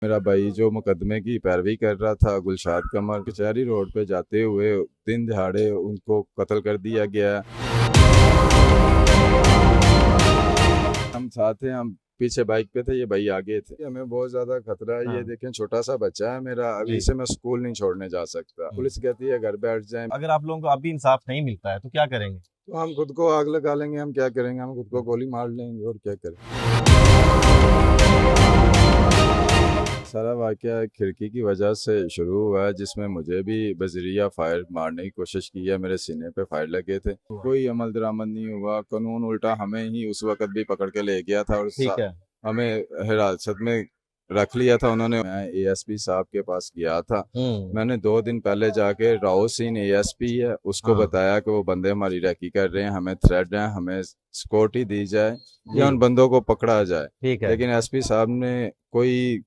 मेरा भाई जो मुकदमे की पैरवी कर रहा था, गुलशाद कमर, कचहरी रोड पे जाते हुए दिन दहाड़े उनको कत्ल कर दिया गया। हम साथ थे, हम पीछे बाइक पे थे, ये भाई आगे थे। हमें बहुत ज्यादा खतरा है। ये हाँ। देखें, छोटा सा बच्चा है मेरा, अभी जी। इसे मैं स्कूल नहीं छोड़ने जा सकता। हम्म। पुलिस कहती है घर बैठ जाए, अगर आप लोगों को अभी इंसाफ नहीं मिलता है तो क्या करेंगे? तो हम खुद को आग लगा लेंगे। हम क्या करेंगे? हम खुद को गोली मार लेंगे और क्या करें। सारा वाकया खिड़की की वजह से शुरू हुआ है, जिसमें मुझे भी बजरिया फायर मारने की कोशिश की है। मेरे सीने पे फायर लगे थे। कोई अमल दरामद नहीं हुआ। कानून उल्टा हमें ही उस वक्त भी पकड़ के ले गया था और ठीक है। हमें हिरासत में रख लिया था उन्होंने। मैं एएसपी साहब के पास गया था। हम्म। मैंने 2 दिन पहले जाके राव सिंह एएसपी है, उसको हाँ। बताया कि वो बंदे हमारी रैकी कर रहे हैं, हमें थ्रेट है, हमें सिक्योरिटी दी जाए या जी। उन बंदों को पकड़ा जाए। ठीक है। लेकिन एसपी साहब ने कोई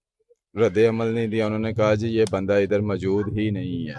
रद्द अमल नहीं दिया। उन्होंने कहा जी ये बंदा इधर मौजूद ही नहीं है।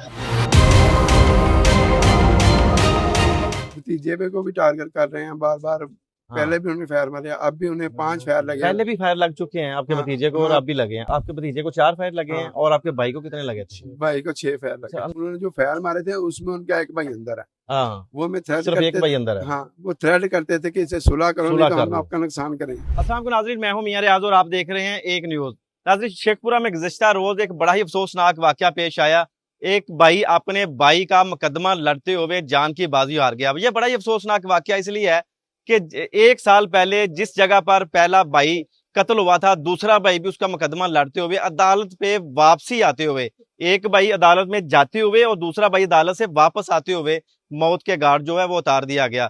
भतीजे पे को भी टारगेट कर रहे हैं बार बार। हाँ। पहले भी उन्हें फायर मारे, अब भी उन्हें 5 फायर लगे हैं। पहले भी फायर लग चुके हैं आपके हाँ भतीजे को और हाँ अब भी लगे हैं। आपके भतीजे को 4 फायर लगे हैं हाँ। और आपके भाई को कितने लगे थे? भाई को 6 फायर लगे। अच्छा। उन्होंने जो फायर मारे थे उसमें उनका एक भाई अंदर है। हाँ। वो में थ्रेट सिर्फ एक करते भाई थे। अंदर है। हाँ, वो थ्रेट करते थे कि इसे सुलह करो, नहीं सुलह तो कर हम लो। आपका नुकसान करेंगे। अस्सलाम वालेकुम नाज़रीन, मैं हूं मियां रियाज और आप देख रहे हैं एक न्यूज। नाज़रीन, शेखपुरा में गुज़िश्ता रोज एक बड़ा ही अफसोसनाक वाकया पेश आया। एक भाई अपने भाई का मुकदमा लड़ते हुए जान की बाजी हार गया। यह बड़ा ही अफसोसनाक वाकया इसलिए है कि 1 साल पहले जिस जगह पर पहला भाई कत्ल हुआ था, दूसरा भाई भी उसका मुकदमा लड़ते हुए अदालत पे वापसी आते हुए, एक भाई अदालत में जाते हुए और दूसरा भाई अदालत से वापस आते हुए मौत के घाट जो है वो उतार दिया गया।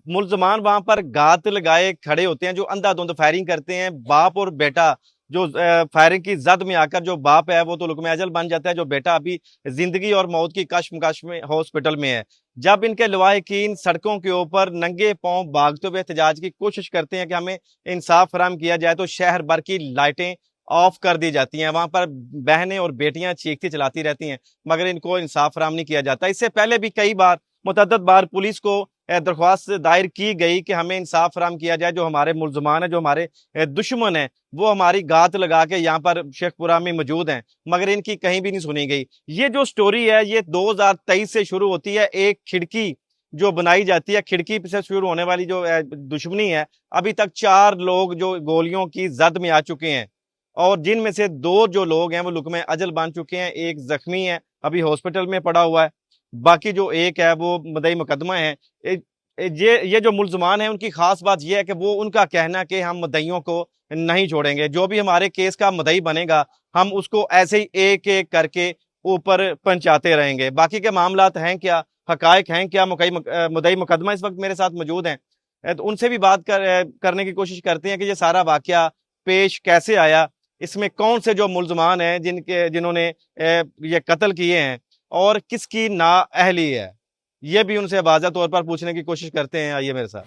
मुलजमान वहां पर गात लगाए खड़े होते हैं, जो अंधाधुंध फायरिंग करते हैं। बाप और बेटा जो फायरिंग की जद में आकर, जो बाप है वो तो लुकमे अजल बन जाता है, जो बेटा अभी जिंदगी और मौत की कश्मकश में हॉस्पिटल में है। जब इनके लवाहिकीन सड़कों के ऊपर नंगे पांव भागते हुए एहतजाज की कोशिश करते हैं कि हमें इंसाफ फराहम किया जाए, तो शहर भर की लाइटें ऑफ कर दी जाती हैं। वहां पर बहनें और बेटियां चीखती चलाती रहती हैं, मगर इनको इंसाफ फराहम नहीं किया जाता। इससे पहले भी कई बार, मुतअद्दिद बार पुलिस को दरख्वास्त दायर की गई कि हमें इंसाफ फराहम किया जाए। जो हमारे मुलजमान है, जो हमारे दुश्मन है, वो हमारी गात लगा के यहाँ पर शेखपुरा में मौजूद हैं, मगर इनकी कहीं भी नहीं सुनी गई। ये जो स्टोरी है ये 2023 से शुरू होती है। एक खिड़की जो बनाई जाती है, खिड़की से शुरू होने वाली जो दुश्मनी है, अभी तक 4 लोग जो गोलियों की जद में आ चुके हैं और जिनमें से 2 जो लोग हैं वो लुकमे अजल बन चुके हैं। एक जख्मी है, अभी हॉस्पिटल में पड़ा हुआ है। बाकी जो एक है वो मदई मुकदमा है। ये जो मुलजमान है, उनकी खास बात यह है कि वो, उनका कहना कि हम मदइयों को नहीं छोड़ेंगे। जो भी हमारे केस का मदई बनेगा, हम उसको ऐसे ही एक एक करके ऊपर पहुंचाते रहेंगे। बाकी के मामलात हैं क्या, हकायक हैं क्या, मुदई मुकदमा इस वक्त मेरे साथ मौजूद हैं। तो उनसे भी बात करने की कोशिश करते हैं कि ये सारा वाकया पेश कैसे आया, इसमें कौन से जो मुलजमान हैं जिन्होंने ये कत्ल किए हैं और किसकी नाअहली है, ये भी उनसे वाज़ा तौर पर पूछने की कोशिश करते हैं। आइए मेरे साथ।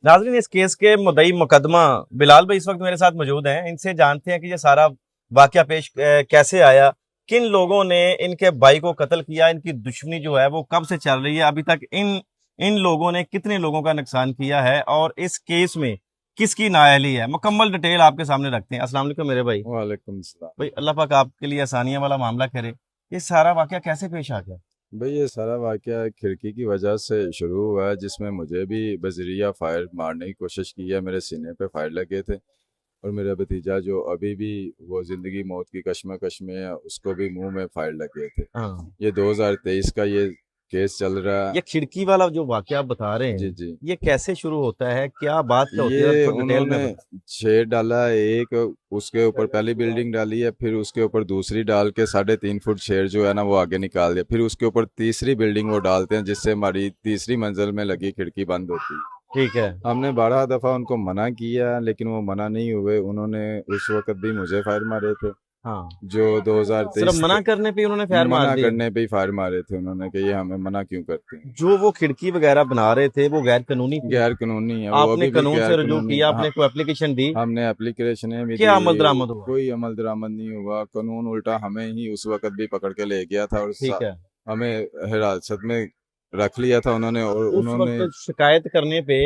नाज़रीन, इस केस के मुद्दई मुकदमा बिलाल भाई इस वक्त मेरे साथ मौजूद हैं। इनसे जानते हैं कि ये सारा वाकया पेश कैसे आया, किन लोगों ने इनके भाई को कत्ल किया, इनकी दुश्मनी जो है वो कब से चल रही है, अभी तक इन इन लोगों ने कितने लोगों का नुकसान किया है और इस केस में किसकी नाअहली है। मुकम्मल डिटेल आपके सामने रखते हैं। अस्सलाम वालेकुम मेरे भाई। वालेकुम सलाम। भाई अल्लाह पाक आपके लिए आसानियां वाला मामला करे। ये सारा वाकया कैसे पेश आ गया? भाई ये सारा वाकया खिड़की की वजह से शुरू हुआ है, जिसमें मुझे भी बजरिया फायर मारने की कोशिश की है। मेरे सीने पे फायर लगे थे और मेरा भतीजा जो अभी भी वो ज़िंदगी मौत की कश्मकश में है, उसको भी मुंह में फायर लगे थे। हाँ। ये 2023 का ये केस चल रहा है। ये खिड़की वाला जो वाकया आप बता रहे जी हैं, जी। ये कैसे शुरू होता है, क्या बात क्या होती है, ये थोड़ा डिटेल उन्होंने में बता। शेड डाला है एक, उसके ऊपर पहली बिल्डिंग डाली है, फिर उसके ऊपर दूसरी डाल के 3.5 फुट शेड जो है ना वो आगे निकाल दिया, फिर उसके ऊपर तीसरी बिल्डिंग वो डालते हैं, जिससे हमारी तीसरी मंजिल में लगी खिड़की बंद होती है। ठीक है। हमने 12 दफ़ा उनको मना किया, लेकिन वो मना नहीं हुए। उन्होंने उस वक्त भी मुझे फायर मारे थे, हाँ। जो सिर्फ 2023 मना करने पे उन्होंने फायर मार मना दिए? करने पे ही फायर मारे थे। उन्होंने कि ये हमें मना क्यों करते हैं। जो वो खिड़की वगैरह बना रहे थे वो गैर कानूनी थी? गैर कानूनी है वो, आपने अभी भी कानून गैर से रुजू कानूनी। किया, हाँ, आपने कोई एप्लीकेशन दी? हमने एप्लीकेशनें भी क्या दी। अमल दरामद हुआ? कोई अमल दरामद नहीं हुआ। कानून उल्टा हमें ही उस वक्त भी पकड़ के ले गया था और ठीक है। हमें हिरासत में रख लिया था उन्होंने और उस उन्होंने। वक्त शिकायत करने पे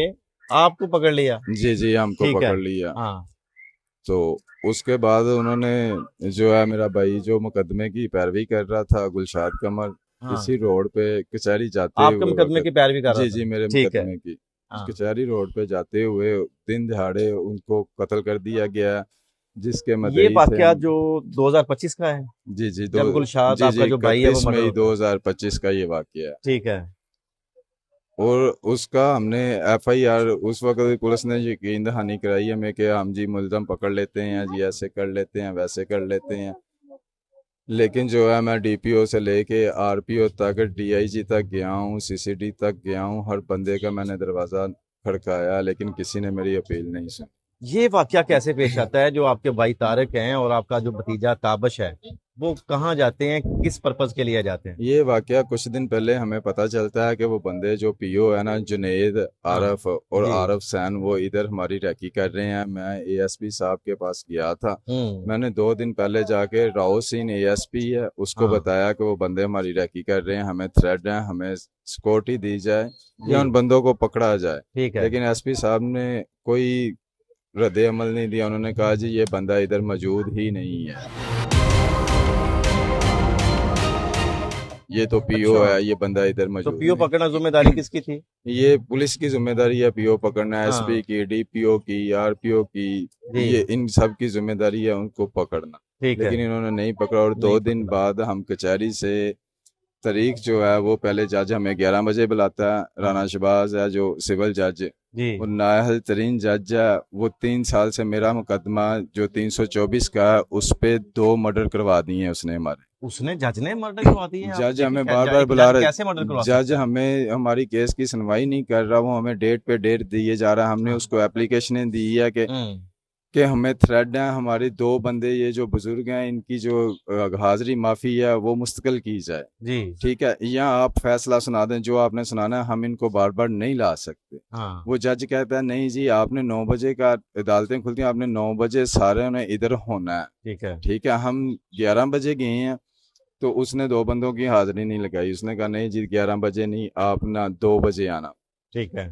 आपको पकड़ लिया? जी जी, हमको ठीक है। पकड़ लिया। हाँ। तो उसके बाद उन्होंने जो है मेरा भाई जो मुकदमे की पैरवी कर रहा था, गुलशाद कमर, हाँ, इसी रोड पे कचहरी जाते आपके हुए मुकदमे वक्त, की पैरवी कर रहा जी था। जी मेरे ठीक है। मुकदमे की, हाँ, कचहरी रोड पे जाते हुए दिन दिहाड़े उनको कत्ल कर दिया गया, जिसके ये मदई थे वाकया हम। जो 2025 का है, जी जी दो जब गुलशाद जी आपका जी जो भाई है वो 31 मर्डर मई होता है। 2025 का ये वाकया है। ठीक है। और उसका हमने एफआईआर उस वक्त भी पुलिस ने यकीन दहानी कराई हमें कि हम जी मुलजम पकड़ लेते हैं जी, ऐसे कर लेते हैं वैसे कर लेते हैं। लेकिन जो है मैं डीपीओ से लेके आरपीओ तक, डीआईजी तक गया हूँ, सीसीडी तक गया हूँ, हर बंदे का मैंने दरवाज़ा खड़काया, लेकिन किसी ने मेरी अपील नहीं सुनी। ये वाकया कैसे पेश आता है जो आपके भाई तारिक हैं और आपका जो भतीजा ताबश है, वो कहाँ जाते हैं, किस पर्पज के लिए जाते हैं? ये वाकया कुछ दिन पहले हमें पता चलता है कि वो बंदे जो पीओ है ना, जुनेद, हाँ आरफ और जी। आरफ सैन, वो इधर हमारी रैकी कर रहे हैं। मैं एएसपी साहब के पास गया था। हम्म। मैंने 2 दिन पहले जाके राव सिंह एएसपी है उसको हाँ बताया कि वो बंदे हमारी रैकी कर रहे हैं, हमें थ्रेड है, हमें सिक्योरिटी दी जाए जी। या उन बंदों को पकड़ा जाए। ठीक है। लेकिन एसपी साहब ने कोई रद्द अमल नहीं दिया। उन्होंने कहा जी ये बंदा इधर मौजूद ही नहीं है, ये तो पीओ अच्छा, है, ये बंदा इधर तो मौजूद पीओ नहीं। पकड़ना जिम्मेदारी किसकी थी? ये पुलिस की जिम्मेदारी है पीओ पकड़ना, एसपी हाँ की, डीपीओ की, आरपीओ की, ये जी। इन सब की जिम्मेदारी है उनको पकड़ना। ठीक है। लेकिन इन्होंने नहीं पकड़ा, और नहीं 2 दिन पकड़ा। बाद हम कचहरी से तारीख जो है वो पहले जज हमें 11 बजे बुलाता है, राना हाँ शहबाज है जो सिविल जज, जी। वो नाअहल तरीन जज है। वो 3 साल से मेरा मुकदमा जो 324 का है उस पे 2 मर्डर करवा दिए हैं उसने हमारे। उसने, जज ने मर्डर करवा दी है जज आपके? हमें बार बार एक बुला जज रहे, कैसे मर्डर करवा जज सकता है? हमें हमारी केस की सुनवाई नहीं कर रहा, वो हमें डेट पे डेट दिए जा रहा है। हमने हाँ। उसको एप्लीकेशनें दी है हम्म। कि हमें थ्रेड है, हमारे 2 बंदे ये जो बुजुर्ग हैं इनकी जो हाजिरी माफी है वो मुस्तकिल की जाए। जी। ठीक है, या आप फैसला सुना दें जो आपने सुनाना है, हम इनको बार बार नहीं ला सकते। हाँ। वो जज कहता है नहीं जी, आपने 9 बजे का अदालतें खुलती हैं, आपने 9 बजे सारे ने इधर होना है। ठीक है। ठीक है, हम 11 बजे गए हैं, तो उसने 2 बंदों की हाजिरी नहीं लगाई। उसने कहा नहीं जी 11 बजे नहीं, आप ना 2 बजे आना। ठीक है।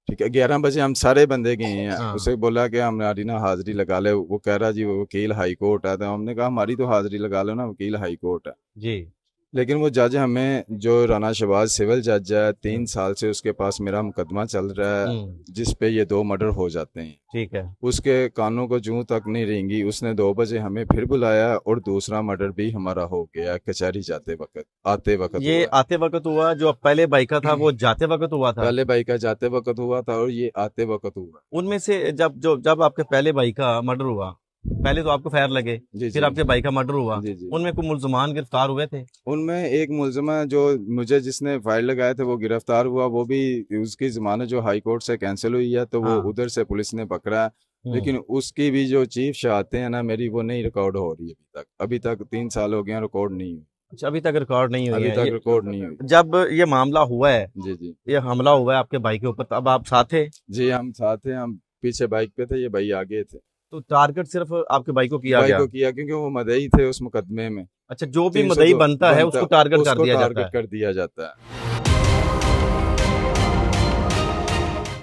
ठीक है, 11 बजे हम सारे बंदे गए हैं, हाँ उसे बोला कि हमारी ना हाजिरी लगा ले। वो कह रहा जी वो वकील हाई कोर्ट है। तो हमने कहा हमारी तो हाजिरी लगा लो ना, वकील हाई कोर्ट है। जी। लेकिन वो जज हमें, जो राना शहबाज सिविल जज है, तीन हम्म। साल से उसके पास मेरा मुकदमा चल रहा है हम्म। जिस पे ये 2 मर्डर हो जाते हैं, ठीक है। उसके कानों को जूं तक नहीं रेंगी। उसने 2 बजे हमें फिर बुलाया, और दूसरा मर्डर भी हमारा हो गया कचहरी जाते वक्त, आते वक्त ये हुआ है। आते वक्त हुआ, जो पहले बाइक का था वो जाते वक्त हुआ था? पहले भाई का जाते वक्त हुआ था और ये आते वक्त हुआ। उनमें से जब आपके पहले भाई का मर्डर हुआ, पहले तो आपको फायर लगे, जी फिर जी आपके भाई का मर्डर हुआ, जी जी। उनमें कोई मुल्जमान गिरफ्तार हुए थे? उनमें एक मुलजमा जो मुझे जिसने फाइल लगाए थे वो गिरफ्तार हुआ, वो भी उसकी जमानत जो हाई कोर्ट से कैंसिल हुई है, तो वो हाँ। उधर से पुलिस ने पकड़ा है। हम्म। लेकिन उसकी भी जो चीफ शहादतें हैं ना मेरी, वो नहीं रिकॉर्ड हो रही अभी तक 3 साल हो गए हैं, रिकॉर्ड नहीं हुई। अच्छा, अभी तक रिकॉर्ड नहीं हुई अभी है तक ये? रिकॉर्ड नहीं हुई। जब ये मामला हुआ है, जी जी ये हमला हुआ है आपके भाई के ऊपर, तब आप साथ थे? जी, हम साथ थे, हम पीछे बाइक पे थे, ये भाई आगे थे। तो टारगेट सिर्फ आपके भाई को किया भाई गया? को किया क्योंकि वो मदई थे उस मुकदमे में। अच्छा, जो भी 300 मदई तो बनता है बनता, उसको टारगेट कर उसको दिया जाता टारगेट है। कर दिया जाता है।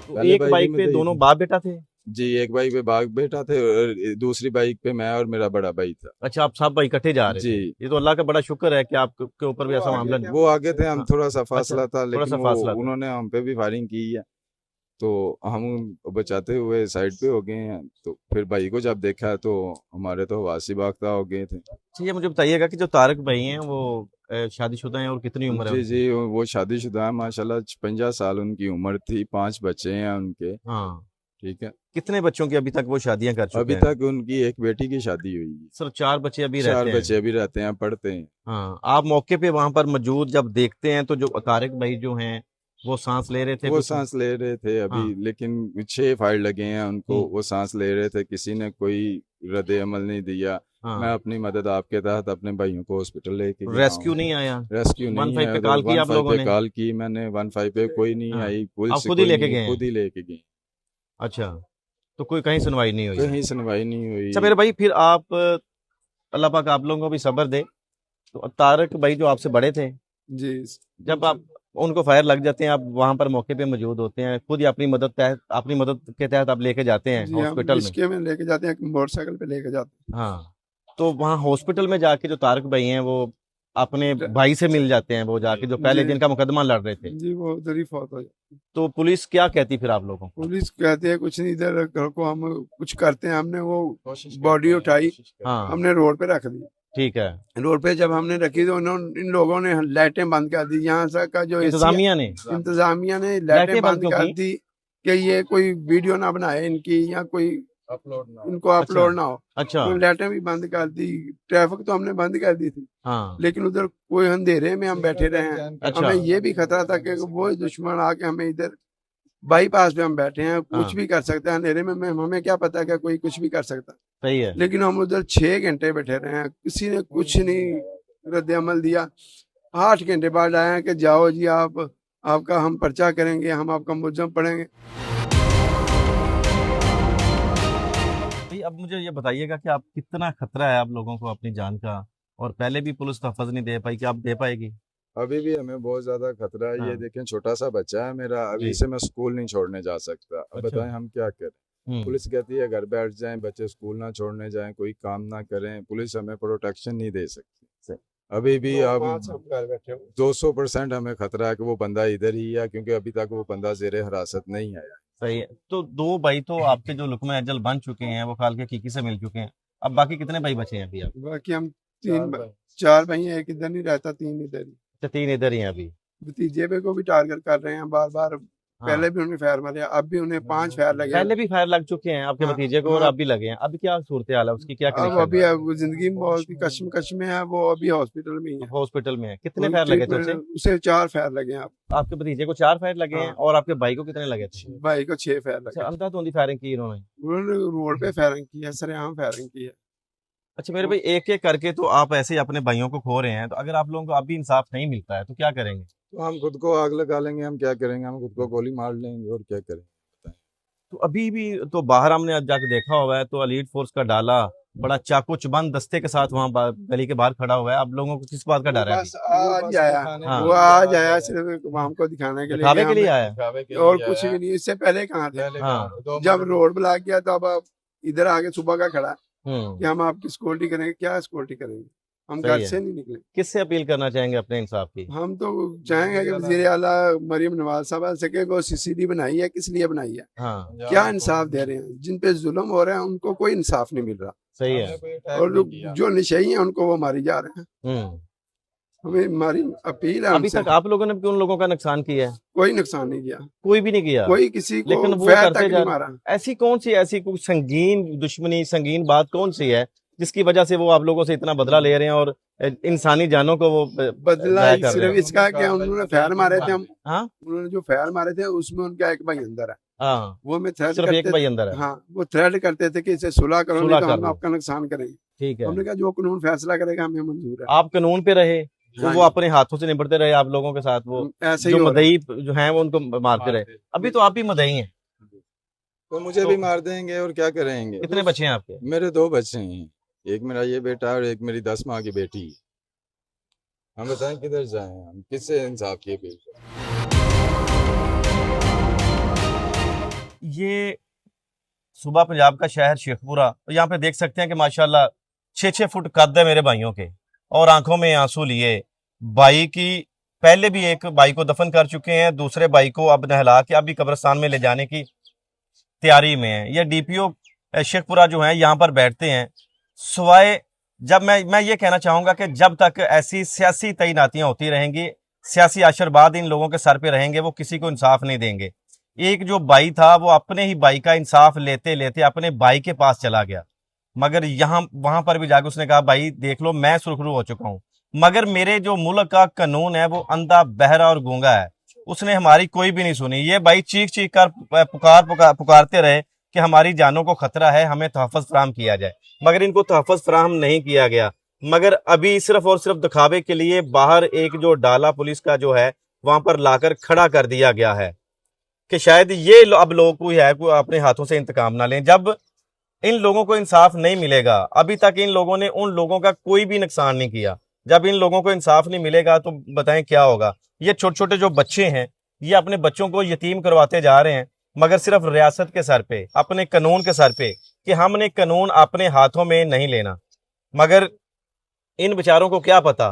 तो पहले एक भाई भी बाइक पे मदई दोनों थे। बाप बेटा थे? जी, एक बाइक पे बाग बैठा थे और दूसरी बाइक पे मैं और मेरा बड़ा भाई था। अच्छा, आप सब भाई इकट्ठे जा रहे थे? जी, ये तो अल्लाह का बड़ा शुक्र है कि आपके ऊपर भी वो ऐसा आगे मामला थे, नहीं। वो आगे थे, हम हाँ। थोड़ा सा अच्छा, फासला था, थोड़ा लेकिन सा वो फासला था। उन्होंने हम पे भी फायरिंग की है, तो हम बचाते हुए साइड पे हो गए हैं। तो फिर भाई को जब देखा तो हमारे तो वासी बागता हो गए थे। अच्छा, ये मुझे बताइएगा कि जो तारक भाई हैं वो शादीशुदा हैं और कितनी उम्र है जी उनकी? जी, वो शादीशुदा है माशाल्लाह, 56 साल उनकी उम्र थी, 5 बच्चे हैं उनके। हाँ। ठीक है, कितने बच्चों की अभी तक वो शादियां कर चुके अभी हैं? तक उनकी एक बेटी की शादी हुई है। सिर्फ 4 बच्चे अभी 4 रहते हैं? बच्चे अभी रहते हैं, पढ़ते हैं। हाँ, आप मौके पे वहां पर मौजूद जब देखते हैं तो जो तारिक भाई जो हैं वो सांस ले रहे थे वो कुछ? सांस ले रहे थे अभी, हाँ। लेकिन 6 फायर लगे हैं उनको, हम्म। वो सांस ले रहे थे, किसी ने कोई रद्द अमल नहीं दिया। मैं हाँ। अपनी मदद आपके तहत अपने भाइयों को हॉस्पिटल लेके गया रेस्क्यू हूँ। नहीं आया? रेस्क्यू नहीं 15 है पे उधर, कॉल की वन आप फाइव लोगों पे ने? कॉल की मैंने, 15 पे कोई नहीं हाँ, आई, आप पुलिस खुद ही कोई लेके नहीं, गए हैं? खुद ही लेके गई। अच्छा, तो कोई कहीं सुनवाई नहीं हुई? कहीं सुनवाई नहीं अच्छा हुई। मेरे भाई, फिर आप, अल्लाह पाक आप लोगों को भी सब्र दे, तो तारक भाई जो आपसे बड़े थे, जी जब आप उनको फायर लग जाते हैं, आप वहां पर मौके पे मौजूद होते हैं, खुद ही अपनी मदद के तहत आप लेके जाते हैं जी हम हॉस्पिटल में। रिश्के में लेके जाते हैं, मोटरसाइकिल पे लेके जाते हाँ, तो वहाँ हॉस्पिटल में जाके जो तारक भाई हैं वो अपने भाई से मिल जाते हैं, वो जाके जो पहले जी। जिनका मुकदमा लड़ रहे थे। हैं जी, वो उधर ही फौत हो जाती। तो पुलिस क्या कहती फिर आप लोगों को? पुलिस कहती है कुछ नहीं, इधर घर को हम कुछ करते हैं। हमने वो बॉडी उठाई, हाँ, हमने रोड पे रख दी। ठीक है। रोड पे जब हमने रखी तो इन लोगों ने लाइटें बंद कर दी। यहाँ से का जो इंतजामिया ने इंतजामिया ने लाइटें लाइटें बंद बंद क्यों कर की? दी कि ये कोई वीडियो ना बनाए इनकी, या कोई इनको अपलोड ना हो। अच्छा, तो लाइटें भी बंद कर दी, ट्रैफिक तो हमने बंद कर दी थी, हाँ, लेकिन उधर कोई अंधेरे में हम बैठे रहे हैं। अच्छा। हमें ये भी खतरा था कि वो दुश्मन आके हमें इधर बाईपास पे हम बैठे हैं, हाँ। कुछ भी कर सकते हैं अंधेरे में। हमें क्या पता कि कोई कुछ भी कर सकता, सही है। लेकिन हम उधर 6 घंटे बैठे रहे हैं, किसी ने कुछ नहीं रद्द अमल दिया। 8 घंटे बाद आए हैं कि जाओ जी, आपका हम पर्चा करेंगे, हम आपका मुलज़म पड़ेंगे। भाई अब मुझे ये बताइएगा कि आप कितना खतरा है आप लोगों को अपनी जान का, और पहले भी पुलिस तहफ़्फ़ुज़ नहीं दे पाई, कि आप दे पाएगी? अभी भी हमें बहुत ज्यादा खतरा है। ये हाँ। देखें, छोटा सा बच्चा है मेरा, अभी जी। इसे मैं स्कूल नहीं छोड़ने जा सकता। अब अच्छा। बताएं हम क्या करें। हम्म, पुलिस कहती है घर बैठ जाएं, बच्चे स्कूल ना छोड़ने जाएं, कोई काम ना करें, पुलिस हमें प्रोटेक्शन नहीं दे सकती। अभी भी अब 200% हमें खतरा है कि वो बंदा इधर ही है, क्योंकि अभी तक वो बंदा ज़ेरे हिरासत नहीं आया। सही है। तो 2 भाई तो आपके जो लुक़्मा अजल बन चुके हैं, वो खाल के कीकी से मिल चुके हैं। अब बाकी कितने भाई बचे हैं अभी आप? बाकी हम 4 भाई हैं, एक इधर नहीं रहता, 3 इधर ही। अच्छा, 3 इधर ही हैं अभी। भतीजे पे को भी टारगेट कर रहे हैं बार बार। हाँ। पहले भी उन्हें फायर मारे, अब भी उन्हें 5 फायर लगे हैं। पहले भी फायर लग चुके हैं आपके हाँ, भतीजे को, और हाँ। अब भी लगे हैं। अभी क्या सूरत हाल है उसकी, क्या अब कंडीशन अभी है? वो जिंदगी मौत की कश्मकश में है, वो अभी हॉस्पिटल में ही है। हॉस्पिटल में है। कितने वो फायर लगे थे ट्रीटमेंट- उसे? उसे 4 फायर लगे हैं। आपके भतीजे को 4 फायर लगे हैं, हाँ। और आपके भाई को कितने लगे थे? भाई को 6 फायर लगे अच्छा, हैं। अंधाधुंधी फायरिंग की इन्होंने। उन्होंने रोड पे फायरिंग की है, सरेआम फायरिंग की है। अच्छा मेरे भाई, एक एक करके तो आप ऐसे ही अपने भाइयों को खो रहे हैं, तो अगर आप लोगों को अभी इंसाफ नहीं मिलता है तो क्या करेंगे? तो हम खुद को आग लगा लेंगे। हम क्या करेंगे, हम खुद को गोली मार लेंगे, और क्या करेंगे बताएं। तो अभी भी तो बाहर हमने आज जाके देखा हुआ है, तो एलीट फोर्स का डाला बड़ा चाकू चुबंद दस्ते के साथ वहाँ गली के बाहर खड़ा हुआ है। आप लोगों को किस बात का डर है बस आज आया, हाँ। वो आज आया सिर्फ हमको दिखाने के लिए, दिखावे के लिए हमें- आया? दिखावे के और लिए कुछ आया। भी नहीं। इससे पहले कहाँ थे? पहले हाँ। दो जब मर्डर- रोड ब्लॉक किया तब अब इधर आके सुबह का खड़ा कि हम्म, हम आपकी सिक्योरिटी करेंगे। क्या सिक्योरिटी करेंगे? हम सही घर है। से नहीं निकले। किससे अपील करना चाहेंगे अपने इंसाफ की? हम तो चाहेंगे कि वजीर आला मरियम नवाज साहब से कि वो सीसीडी बनाई है, किस लिए बनाई है? हाँ, क्या इंसाफ दे रहे हैं? जिन पे जुल्म हो रहे हैं उनको कोई इंसाफ नहीं मिल रहा, सही है। हमने कोई अटैक और नहीं किया। जो नशेई हैं उनको वो मारी जा रहे हैं। हम्म, हमें हमारी अपील है अभी उनसे, तक आप लोगों ने भी उन लोगों का नुकसान किया है? कोई नुकसान नहीं किया, कोई भी नहीं किया। कोई किसी को लेकिन वो फैर करते तक जा नहीं मारा। ऐसी कौन सी ऐसी कोई संगीन दुश्मनी, संगीन बात कौन सी है जिसकी वजह से वो आप लोगों से इतना बदला ले रहे हैं, और इंसानी जानों को वो बदला जाया कर रहे सिर्फ हैं? इसका कि उन्होंने फायर मारे थे, हम हाँ, उन्होंने जो फायर मारे थे उसमें उनका एक भाई अंदर है। हाँ, वो में थ्रेट सिर्फ एक करते भाई अंदर है। हाँ, वो थ्रेट करते थे कि इसे सुलह करो, सुलह नहीं तो कर हम लो। आपका नुकसान करेंगे। ठीक है। हमने कहा जो कानून फैसला करेगा हमें मंजूर है। आप कानून पे रहे, तो वो हाँ। अपने हाथों से निपटते रहे आप लोगों के साथ, वो ऐसे ही जो हो रहा है। मदई जो हैं वो उनको मारते रहे। अभी तो आप भी मदई हैं। तो मुझे भी मार देंगे, और क्या करेंगे। कितने बच्चे हैं आपके? मेरे 2 बच्चे हैं, एक मेरा ये बेटा है और एक मेरी 10 माह की बेटी है। हम बताएं किधर जाएं, हम किससे इंसाफ की अपील करें। ये सुबह पंजाब का शहर शेखपुरा, तो यहाँ पे देख सकते हैं कि माशाल्लाह 6-6 फुट कद है मेरे भाइयों के, और आंखों में आंसू लिए। भाई की पहले भी एक भाई को दफन कर चुके हैं, दूसरे भाई को अब नहला के अभी कब्रिस्तान में ले जाने की तैयारी में है। ये डीपीओ शेखपुरा जो है यहाँ पर बैठते हैं सुवाए, जब मैं ये कहना चाहूंगा कि जब तक ऐसी सियासी तैनातियां होती रहेंगी, सियासी आशीर्वाद इन लोगों के सर पे रहेंगे, वो किसी को इंसाफ नहीं देंगे। एक जो भाई था वो अपने ही भाई का इंसाफ लेते लेते अपने भाई के पास चला गया, मगर यहाँ वहां पर भी जाकर उसने कहा भाई देख लो मैं सुरखरू हो चुका हूँ, मगर मेरे जो मुल्क का कानून है वो अंधा, बहरा और गूंगा है, उसने हमारी कोई भी नहीं सुनी। ये भाई चीख चीख कर पुकारते रहे कि हमारी जानों को खतरा है, हमें तहफ़्फ़ुज़ फराहम किया जाए, मगर इनको तहफ़्फ़ुज़ फराहम नहीं किया गया। मगर अभी सिर्फ और सिर्फ दिखावे के लिए बाहर एक जो डाला पुलिस का जो है वहां पर लाकर खड़ा कर दिया गया है कि शायद ये अब लोग कोई है कोई अपने हाथों से इंतकाम ना लें। जब इन लोगों को इंसाफ नहीं मिलेगा, अभी तक इन लोगों ने उन लोगों का कोई भी नुकसान नहीं किया, जब इन लोगों को इंसाफ नहीं मिलेगा तो बताएं क्या होगा। ये छोटे छोटे जो बच्चे हैं, ये अपने बच्चों को यतीम करवाते जा रहे हैं, मगर सिर्फ रियासत के सर पे, अपने कानून के सर पे, कि हमने कानून अपने हाथों में नहीं लेना। मगर इन बेचारों को क्या पता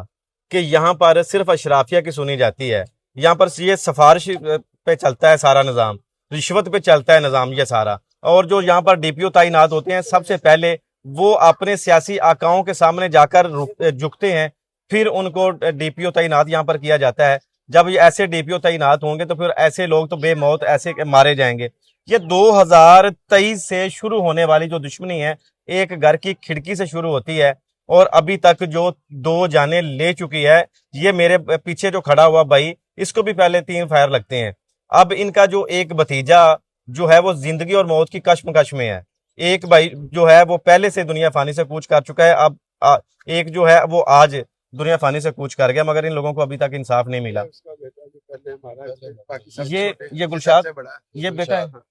कि यहाँ पर सिर्फ अशराफिया की सुनी जाती है। यहाँ पर ये सिफारिश पे चलता है सारा निज़ाम, रिश्वत पे चलता है निज़ाम ये सारा। और जो यहाँ पर डीपीओ तैनात होते हैं, सबसे पहले वो अपने सियासी आकाओं के सामने जाकर झुकते हैं, फिर उनको डीपीओ तैनात यहाँ पर किया जाता है। जब ये ऐसे डीपीओ तैनात होंगे तो फिर ऐसे लोग तो बेमौत ऐसे मारे जाएंगे। ये 2023 से शुरू होने वाली जो दुश्मनी है, एक घर की खिड़की से शुरू होती है और अभी तक जो 2 जाने ले चुकी है। ये मेरे पीछे जो खड़ा हुआ भाई, इसको भी पहले 3 फायर लगते हैं। अब इनका जो एक भतीजा जो है वो जिंदगी और मौत की कश्मकश में है। एक भाई जो है वो पहले से दुनिया फानी से कूच कर चुका है, अब एक जो है वो आज दुनिया फानी से कूच कर गया, मगर इन लोगों को अभी तक इंसाफ नहीं मिला। उसका बेटा जो पहले हमारा है, बाकी सब ये छोटे हैं। ये गुलशाद, सबसे बड़ा है, ये बेटा है। हाँ,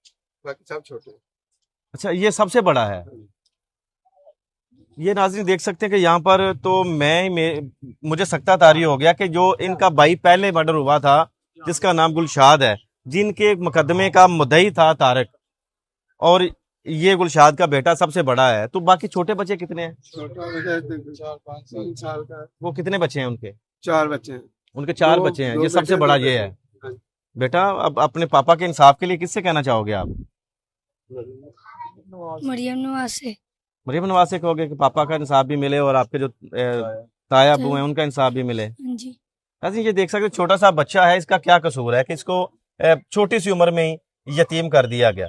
बाकी सब छोटे हैं। अच्छा, ये सबसे बड़ा है। ये नाज़रीन देख सकते हैं कि यहाँ पर तो मुझे सकता तारी हो गया कि जो इनका भाई पहले मर्डर हुआ था, जिसका नाम गुलशाद है, जिनके मुकदमे का मुद्दई था तारक, और ये गुलशाद का बेटा सबसे बड़ा है। तो बाकी छोटे बच्चे कितने हैं? छोटा बेटा 4-5 साल का है। वो कितने बच्चे हैं उनके? 4 बच्चे हैं। उनके 4 दो- बच्चे हैं। दो ये सबसे बेटे, बड़ा दो ये बेटे। है। हाँ। बेटा, अब अपने पापा के इंसाफ के लिए किससे कहना चाहोगे आप? मरियम नवाज से। मरियम नवाज से कहोगे कि पापा का इंसाफ भी मिले और आपके जो ताया अबू हैं उनका इंसाफ भी मिले। हाँ जी। ऐसे ये देख सकते हो, छोटा सा बच्चा है, इसका क्या कसूर है कि इसको छोटी सी उम्र में ही यतीम कर दिया गया।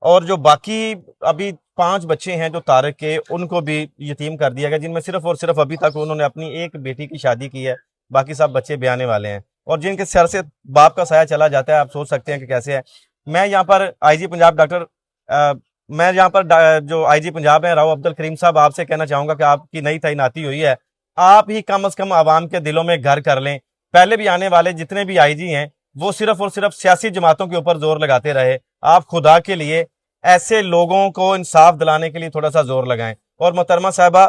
और जो बाकी अभी 5 बच्चे हैं जो तारक के, उनको भी यतीम कर दिया गया, जिनमें सिर्फ और सिर्फ अभी तक उन्होंने अपनी एक बेटी की शादी की है, बाकी सब बच्चे ब्याने वाले हैं। और जिनके सर से बाप का साया चला जाता है, आप सोच सकते हैं कि कैसे है। मैं यहाँ पर आईजी पंजाब मैं यहाँ पर जो आईजी पंजाब है राव अब्दुल करीम साहब, आपसे कहना चाहूंगा कि आपकी नई तैनाती हुई है, आप ही कम से कम आवाम के दिलों में घर कर लें। पहले भी आने वाले जितने भी आईजी हैं वो सिर्फ और सिर्फ सियासी जमातों के ऊपर जोर लगाते रहे। आप खुदा के लिए ऐसे लोगों को इंसाफ दिलाने के लिए थोड़ा सा जोर लगाएं। और मोहतरमा साहिबा,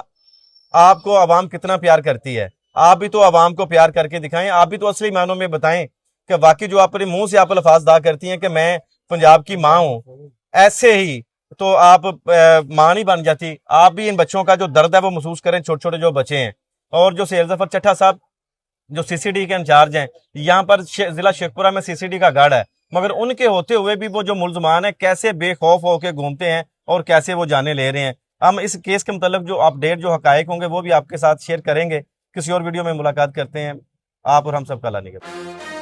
आपको आवाम कितना प्यार करती है, आप भी तो आवाम को प्यार करके दिखाएं। आप भी तो असली मायनों में बताएं कि वाकई जो आप अपने मुंह से आप अल्फाज दा करती हैं कि मैं पंजाब की माँ हूं, ऐसे ही तो आप माँ नहीं बन जाती। आप भी इन बच्चों का जो दर्द है वो महसूस करें, छोटे छोटे जो बच्चे हैं। और जो सैयद जफर चट्टा साहब जो सीसीडी के इंचार्ज हैं, यहाँ पर जिला शेखपुरा में सीसीडी का गढ़ है, मगर उनके होते हुए भी वो जो मुलजमान है कैसे बेखौफ होकर घूमते हैं और कैसे वो जाने ले रहे हैं। हम इस केस के मतलब जो अपडेट जो हकायक होंगे वो भी आपके साथ शेयर करेंगे। किसी और वीडियो में मुलाकात करते हैं। आप और हम सब का अल्लाह निगहबान।